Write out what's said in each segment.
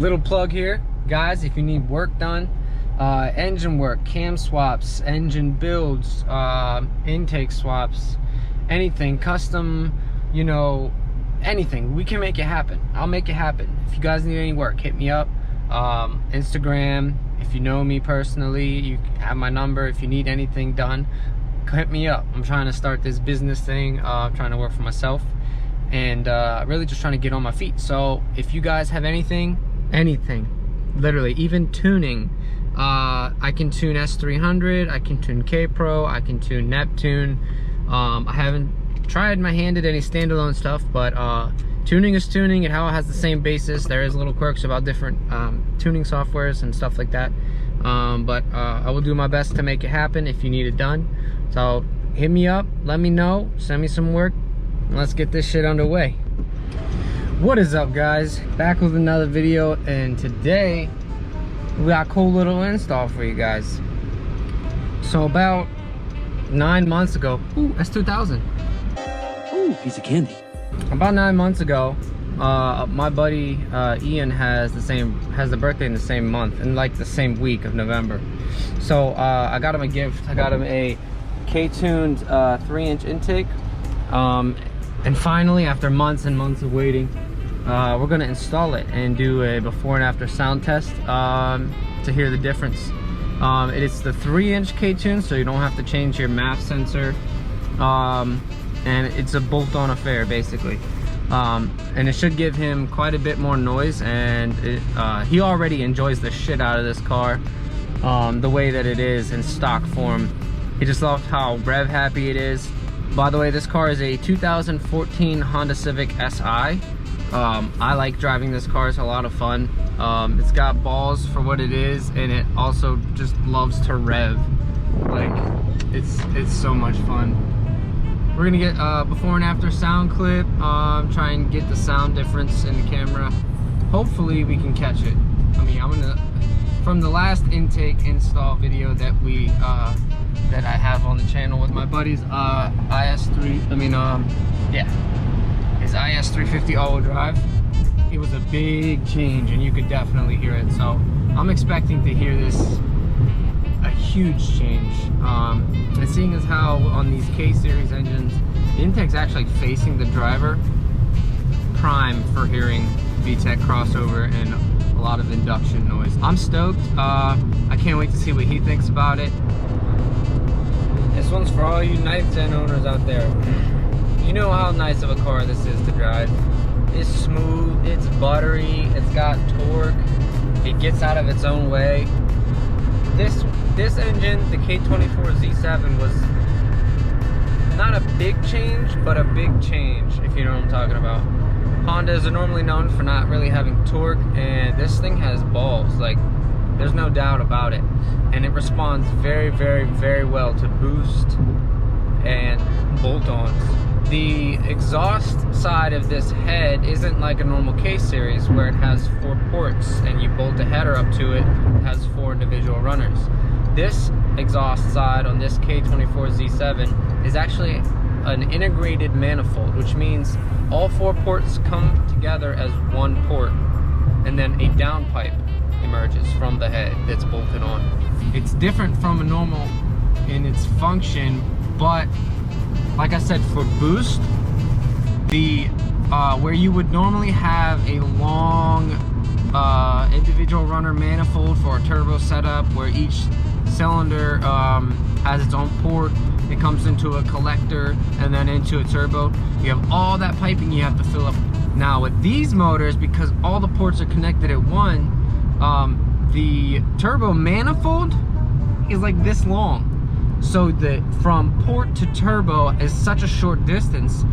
Little plug here, guys, if you need work done, engine work, cam swaps, engine builds, intake swaps, anything, custom, you know, anything, we can make it happen. I'll make it happen. If you guys need any work, hit me up. Instagram, if you know me personally, you have my number. If you need anything done, hit me up. I'm trying to start this business thing, trying to work for myself, and really just trying to get on my feet. So if you guys have anything, literally, even tuning, I can tune S300, I can tune K Pro, I can tune Neptune. I haven't tried my hand at any standalone stuff, but tuning is tuning. It has the same basis. There is little quirks about different tuning softwares and stuff like that, but I will do my best to make it happen if you need it done. So hit me up, let me know, send me some work, and let's get this shit underway. What is up, guys? Back with another video, and today we got a cool little install for you guys. So about 9 months ago, ooh, that's 2000. Ooh, piece of candy. About 9 months ago, my buddy Ian has the birthday in the same month, in like the same week of November. So I got him a gift. I got him a Ktuned 3-inch intake, and finally, after months and months of waiting, we're gonna install it and do a before and after sound test to hear the difference. It's the 3-inch Ktuned, so you don't have to change your MAF sensor, and it's a bolt-on affair basically, and it should give him quite a bit more noise, and he already enjoys the shit out of this car, the way that it is in stock form. He just loves how rev happy it is. By the way, this car is a 2014 Honda Civic Si. I like driving this car. It's a lot of fun. It's got balls for what it is, and it also just loves to rev. Like, it's so much fun. We're gonna get before and after sound clip, try and get the sound difference in the camera. Hopefully we can catch it. I mean, I'm gonna, from the last intake install video that that I have on the channel with my buddies, his IS350 all-wheel drive, it was a big change, and you could definitely hear it. So I'm expecting to hear this, a huge change. And seeing as how on these K-series engines, the intake's actually facing the driver, prime for hearing VTEC crossover and a lot of induction noise. I'm stoked. I can't wait to see what he thinks about it. This one's for all you 910 owners out there. You know how nice of a car this is to drive. It's smooth, it's buttery, it's got torque, it gets out of its own way. This engine, the K24 Z7, was not a big change, but a big change, if you know what I'm talking about. Hondas are normally known for not really having torque, and this thing has balls, like, there's no doubt about it. And it responds very, very, very well to boost and bolt-ons. The exhaust side of this head isn't like a normal K-series where it has 4 ports and you bolt a header up to it, it has 4 individual runners. This exhaust side on this K24 Z7 is actually an integrated manifold, which means all 4 ports come together as one port, and then a downpipe emerges from the head that's bolted on. It's different from a normal in its function, but like I said, for boost, the where you would normally have a long individual runner manifold for a turbo setup, where each cylinder has its own port, it comes into a collector and then into a turbo. You have all that piping you have to fill up. Now with these motors, because all the ports are connected at one, the turbo manifold is like this long. So from port to turbo is such a short distance,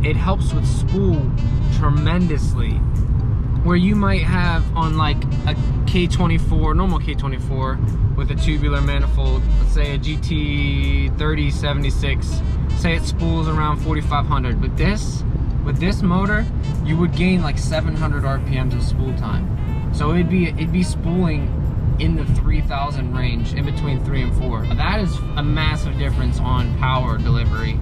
it helps with spool tremendously. Where you might have on like a K24, normal K24 with a tubular manifold, let's say a GT 3076, say it spools around 4500. With this motor, you would gain like 700 RPMs of spool time. So it'd be spooling in the 3000 range, in between 3 and 4. That is a massive difference on power delivery.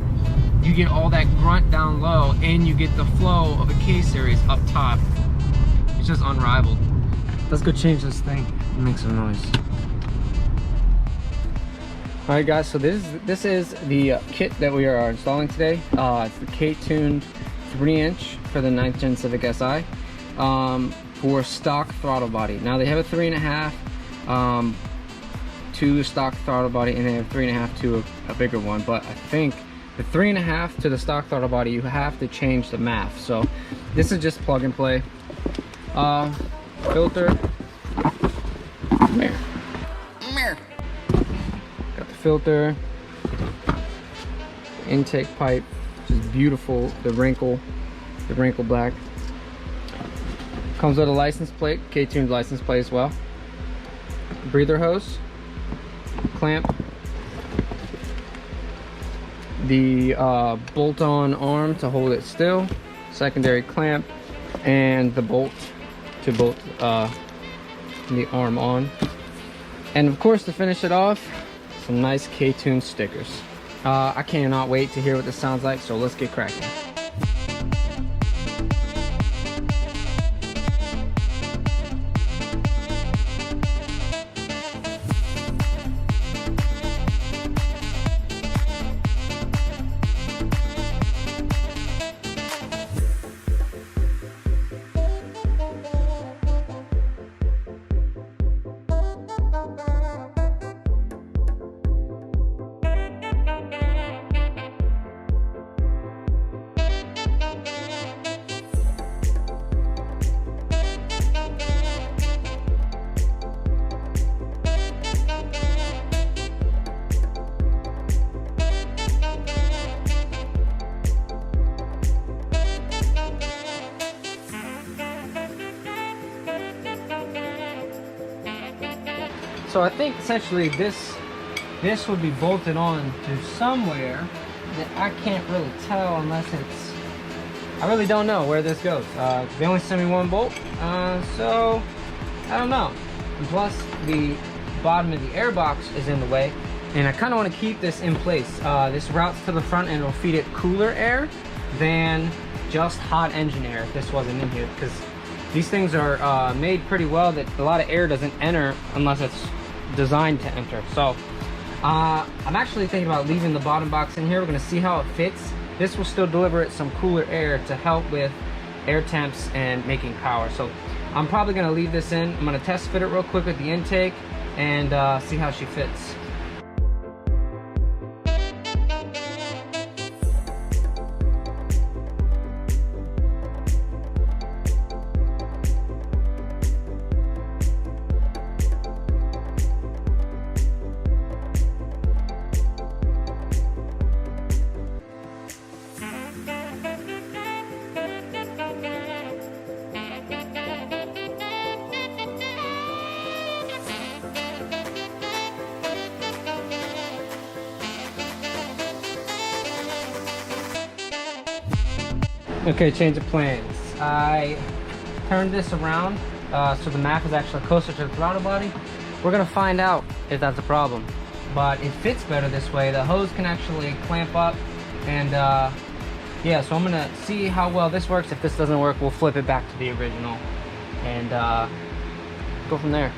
You get all that grunt down low, and you get the flow of a K-series up top. It's just unrivaled. Let's go change this thing and make some noise. All right, guys. So this is the kit that we are installing today. It's the Ktuned 3-inch for the 9th Gen Civic Si for stock throttle body. Now they have a 3.5 to the stock throttle body, and they have 3.5 to a bigger one. But I think the 3.5 to the stock throttle body, you have to change the math. So this is just plug and play. Filter. Come here. Come here. Got the filter. Intake pipe, which is beautiful. The wrinkle black. Comes with a license plate, Ktuned license plate as well. Breather hose, clamp, the bolt-on arm to hold it still, secondary clamp, and the bolt to bolt the arm on. And of course, to finish it off, some nice Ktuned stickers. I cannot wait to hear what this sounds like, so let's get cracking. So I think essentially this would be bolted on to somewhere that I can't really tell unless it's, I really don't know where this goes. They only sent me one bolt, so I don't know. And plus the bottom of the air box is in the way, and I kind of want to keep this in place. This routes to the front and it'll feed it cooler air than just hot engine air if this wasn't in here, because these things are made pretty well that a lot of air doesn't enter unless it's designed to enter. So I'm actually thinking about leaving the bottom box in here. We're going to see how it fits. This will still deliver it some cooler air to help with air temps and making power. So I'm probably going to leave this in. I'm going to test fit it real quick with the intake and see how she fits. Okay, change of plans. I turned this around so the map is actually closer to the throttle body. We're gonna find out if that's a problem, but it fits better this way. The hose can actually clamp up, and yeah, so I'm gonna see how well this works. If this doesn't work, we'll flip it back to the original and go from there.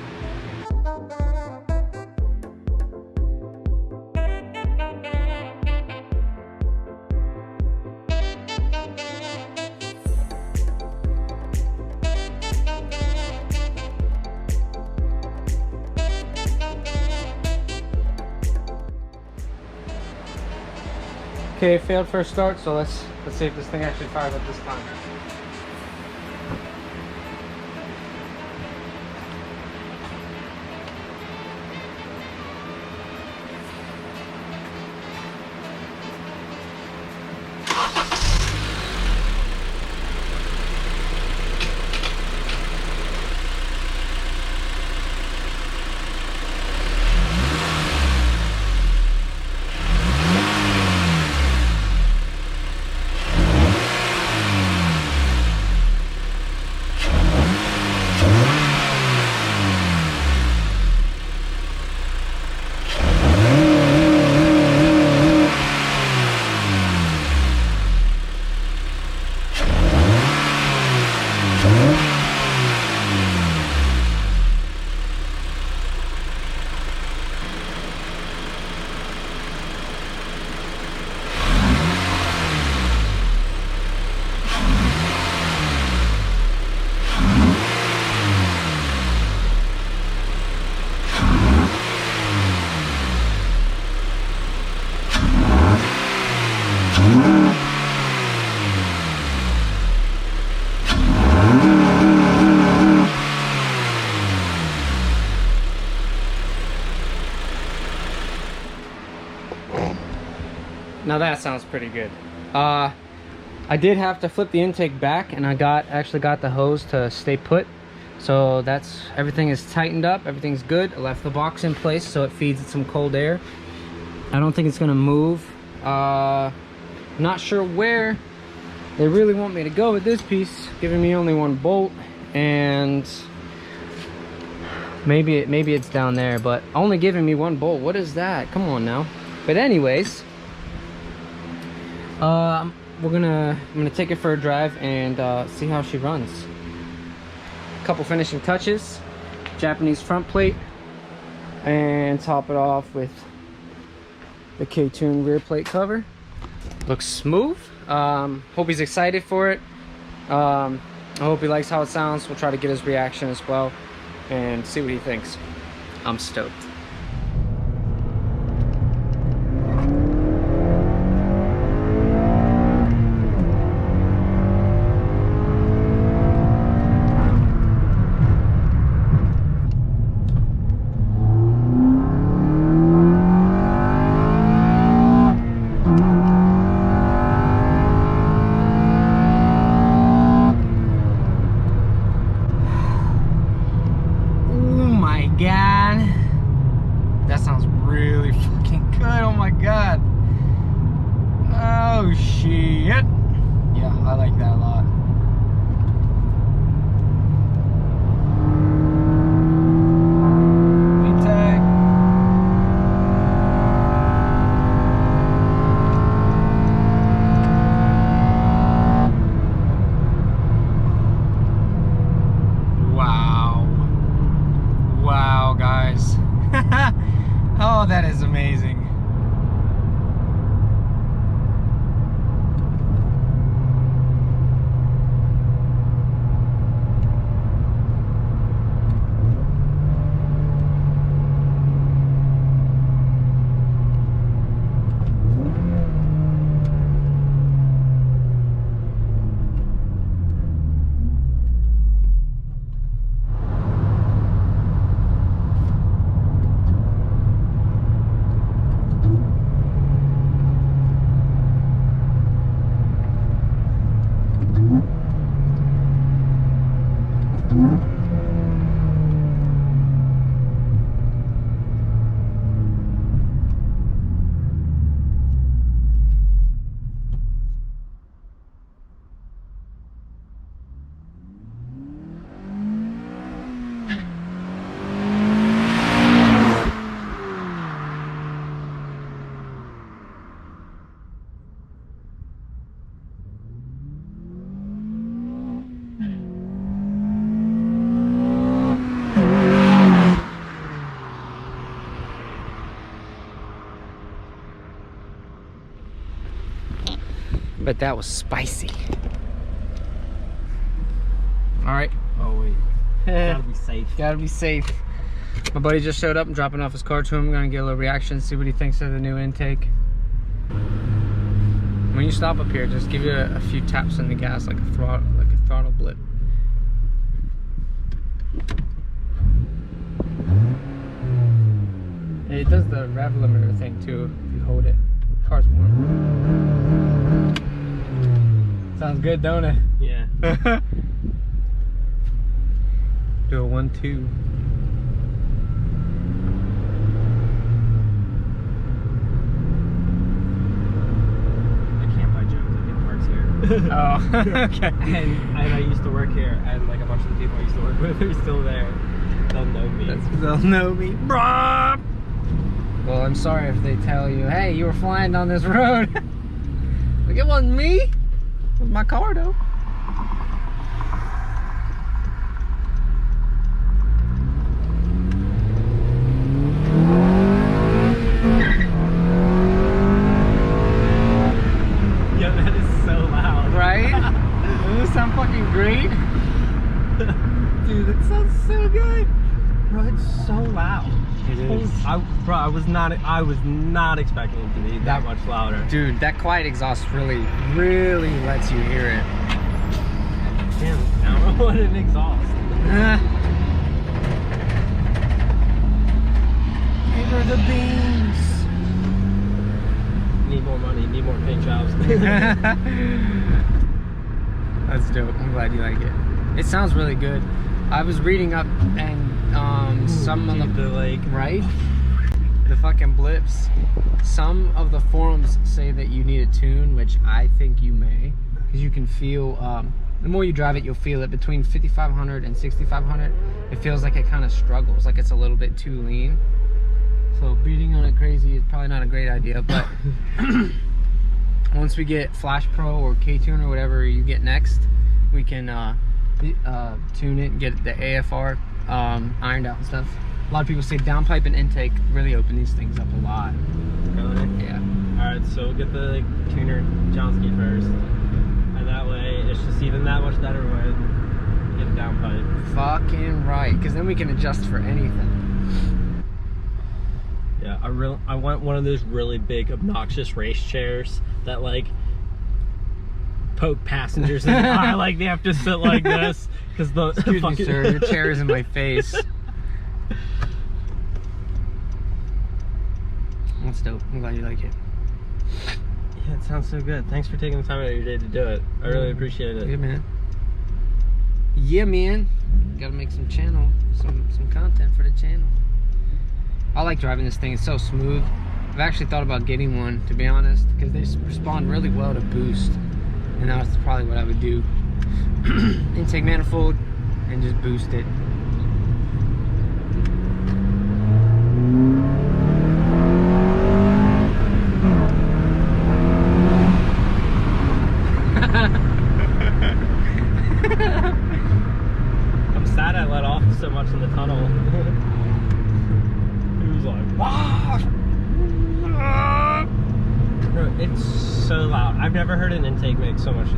Okay, it failed first start, so let's see if this thing actually fires up this time. Now that sounds pretty good. I did have to flip the intake back, and I actually got the hose to stay put. So everything is tightened up, everything's good. I left the box in place so it feeds it some cold air. I don't think it's gonna move. Not sure where they really want me to go with this piece, giving me only one bolt, and maybe it's down there, but only giving me one bolt. What is that? Come on now. But anyways, I'm gonna take it for a drive and see how she runs. Couple finishing touches, Japanese front plate, and top it off with the Ktuned rear plate cover. Looks smooth. Hope he's excited for it. I hope he likes how it sounds. We'll try to get his reaction as well and see what he thinks. I'm stoked. That sounds really fucking good. Oh my god. Oh shit. Yeah, I like that a lot. VTEC. Wow. Wow, guys. Oh, that is amazing. But that was spicy. All right. Oh wait. Gotta be safe. Gotta be safe. My buddy just showed up. I'm dropping off his car to him. I'm gonna get a little reaction, see what he thinks of the new intake. When you stop up here, just give it a few taps on the gas, like a throttle blip. It does the rev limiter thing too if you hold it. Car's warm. Sounds good, don't it? Yeah. Do a 1-2. I can't buy Jones. I get parts here. Oh, okay. And I used to work here, and like a bunch of the people I used to work with are still there. They'll know me. They'll know me. Bruh! Well, I'm sorry if they tell you, hey, you were flying down this road. Like, it wasn't me. It was my car, though. Yeah, that is so loud. Right? Doesn't this sound fucking great? Dude, that sounds so good. Bro, it's so loud. It is. Bro, I was not expecting it to be that much louder. Dude, that quiet exhaust really lets you hear it. Damn, I don't know what an exhaust. Give her the beans. Need more money, need more That's dope. I'm glad you like it. It sounds really good. I was reading up and some of the like right, the fucking blips. Some of the forums say that you need a tune, which I think you may, because you can feel. The more you drive it, you'll feel it between 5,500 and 6,500. It feels like it kind of struggles, like it's a little bit too lean. So beating on it crazy is probably not a great idea, but once we get Flash Pro or Ktuned or whatever you get next, we can tune it and get the AFR ironed out and stuff. A lot of people say downpipe and intake really open these things up a lot. Really? Yeah. Alright, so we'll get the tuner Johnski first. And that way it's just even that much better when you get a downpipe. Fucking right, because then we can adjust for anything. Yeah, I want one of those really big obnoxious race chairs that like poke passengers in the eye, like they have to sit like this because the Excuse fucking... me, sir, your chair is in my face. That's dope. I'm glad you like it. Yeah, it sounds so good. Thanks for taking the time out of your day to do it. I really appreciate it. Good, man. Yeah, man. Gotta make some some content for the channel. I like driving this thing. It's so smooth. I've actually thought about getting one, to be honest, because they respond really well to boost. And that's probably what I would do. Intake manifold and just boost it. I'm sad I let off so much in the tunnel. It was like, wow! Bro, it's so loud. I've never heard an intake make so much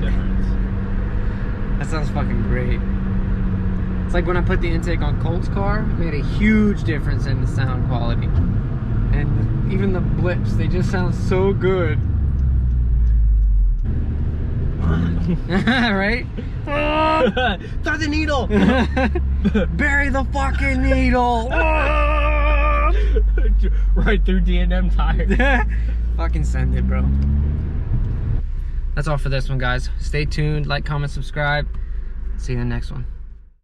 difference. That sounds fucking great. It's like when I put the intake on Colt's car, it made a huge difference in the sound quality. And even the blips, they just sound so good. Right? Throw the needle! Bury the fucking needle! Right through D&M tires. Fucking send it, bro. That's all for this one, guys. Stay tuned, like, comment, subscribe. See you in the next one.